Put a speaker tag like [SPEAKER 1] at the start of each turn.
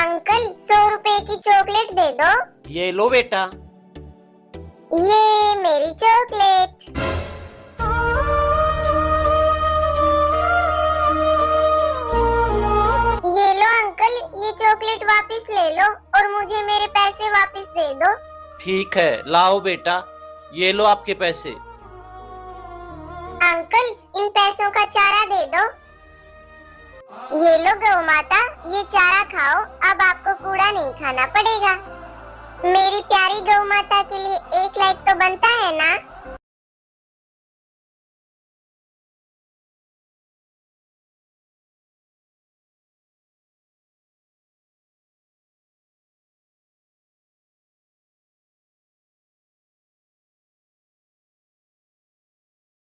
[SPEAKER 1] Uncle 100 रुपए की chocolate दे दो।
[SPEAKER 2] ये लो बेटा।
[SPEAKER 1] ये मेरी चॉकलेट। ये लो अंकल, ये चॉकलेट वापस ले लो और मुझे मेरे पैसे वापस दे दो।
[SPEAKER 2] ठीक है, लाओ बेटा, ये लो आपके पैसे।
[SPEAKER 1] अंकल इन पैसों का चारा दे दो। ये लो गौ माता, ये चारा खाओ, अब आपको कूड़ा नहीं खाना पड़ेगा। मेरी प्यारी गौ माता के लिए 1 लाइक तो बनता है ना।